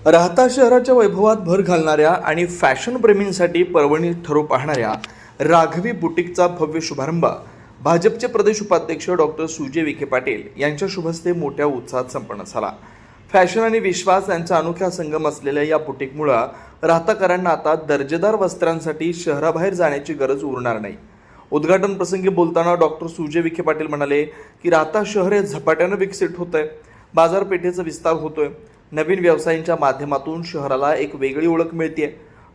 राहता शहराच्या वैभवात भर घालणाऱ्या आणि फॅशन प्रेमींसाठी पर्वणी ठरू पाहणाऱ्या राघवी बुटीकचा भव्य शुभारंभ भाजपचे प्रदेश उपाध्यक्ष डॉक्टर सुजय विखे पाटील यांच्या शुभहस्ते मोठ्या उत्साहात संपन्न झाला। फॅशन आणि विश्वास यांचा अनोखा संगम असलेल्या या बुटीकमुळे राहताकरांना आता दर्जेदार वस्त्रांसाठी शहराबाहेर जाण्याची गरज उरणार नाही। उद्घाटन प्रसंगी बोलताना डॉक्टर सुजय विखे पाटील म्हणाले की राहता शहर हे झपाट्याने विकसित होतंय, बाजारपेठेचा विस्तार होतोय, नवीन व्यवसायांच्या माध्यमातून शहराला एक वेगळी ओळख मिळते।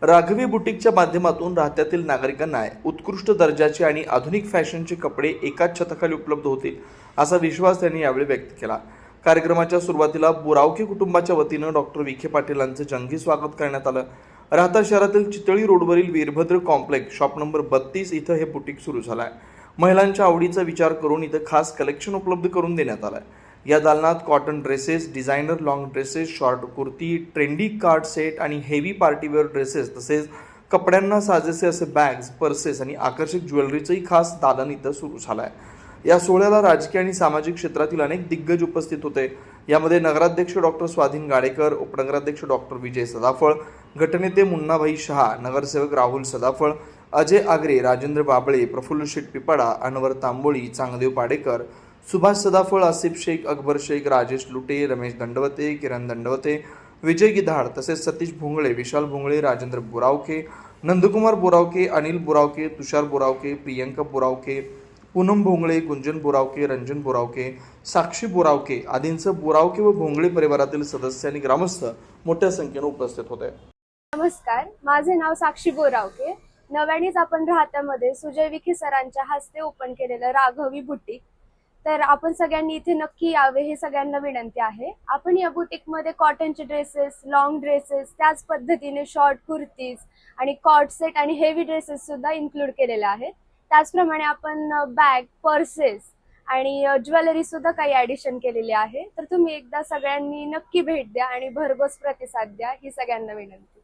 राघवी बुटीकच्या माध्यमातून राहत्यातील नागरिकांना उत्कृष्ट दर्जाचे आणि आधुनिक फॅशनचे कपडे एकाच छताखाली उपलब्ध होतील असा विश्वास त्यांनी यावेळी व्यक्त केला। कार्यक्रमाच्या सुरुवातीला बुरावके कुटुंबाच्या वतीनं डॉक्टर विखे पाटील यांचे जंगी स्वागत करण्यात आलं। राहता शहरातील चितळी रोडवरील वीरभद्र कॉम्प्लेक्स शॉप नंबर 32 इथं हे बुटीक सुरू झालं आहे। महिलांच्या आवडीचा विचार करून इथं खास कलेक्शन उपलब्ध करून देण्यात आलं आहे। या दालनात cotton dresses, designer long dresses, short kurti, trendy card set आणि हेवी पार्टीवेअर ड्रेसेस तसेच कपड्यांना साजेसे असे बॅग्स, पर्सेस आणि आकर्षक ज्वेलरीचंही खास दालन इथं सुरू झालं आहे। या सोहळ्याला राजकीय आणि सामाजिक क्षेत्रातील अनेक दिग्गज उपस्थित होते। यामध्ये नगराध्यक्ष डॉक्टर स्वाधीन गाडेकर, उपनगराध्यक्ष डॉक्टर विजय सदाफळ, गटनेते मुन्नाभाई शहा, नगरसेवक राहुल सदाफळ, अजय आगरे, राजेंद्र बाबळे, प्रफुल्ल शेठ पिपाडा, अनवर तांबोळी, चांगदेव पाडेकर, सुभाष सदाफळ, आसिफ शेख, अकबर शेख, राजेश लुटे, रमेश दंडवते, किरण दंडवते, विजय गिधाड तसेच सतीश भोंगळे, विशाल भोंगळे, राजेंद्र बोरावके, नंदकुमार बोरावके, अनिल बोरावके, तुषार बोरावके, प्रियंका बोरावके, पूनम भोंगळे, गुंजन बोरावके, रंजन बोरावके, साक्षी बोरावके आदींसह बोरावके व भोंगळे परिवारातील सदस्य आणि ग्रामस्थ मोठ्या संख्येने उपस्थित होते। नमस्कार, माझे नाव साक्षी बोरावके। नव्यानेच आपण राहत्यामध्ये सुजय विखे सरांच्या हस्ते ओपन केलेलं राघवी बुटीक, तर आपण सगळ्यांनी इथे नक्की यावे हे सगळ्यांना विनंती आहे। आपण या बुटीकमध्ये कॉटनचे ड्रेसेस, लॉंग ड्रेसेस, त्याच पद्धतीने शॉर्ट कुर्तीज आणि कॉट सेट आणि हेवी ड्रेसेस सुद्धा इन्क्लूड केलेले आहेत। त्याचप्रमाणे आपण बॅग, पर्सेस आणि ज्वेलरी सुद्धा काही ॲडिशन केलेली आहे। तर तुम्ही एकदा सगळ्यांनी नक्की भेट द्या आणि भरघोस प्रतिसाद द्या ही सगळ्यांना विनंती।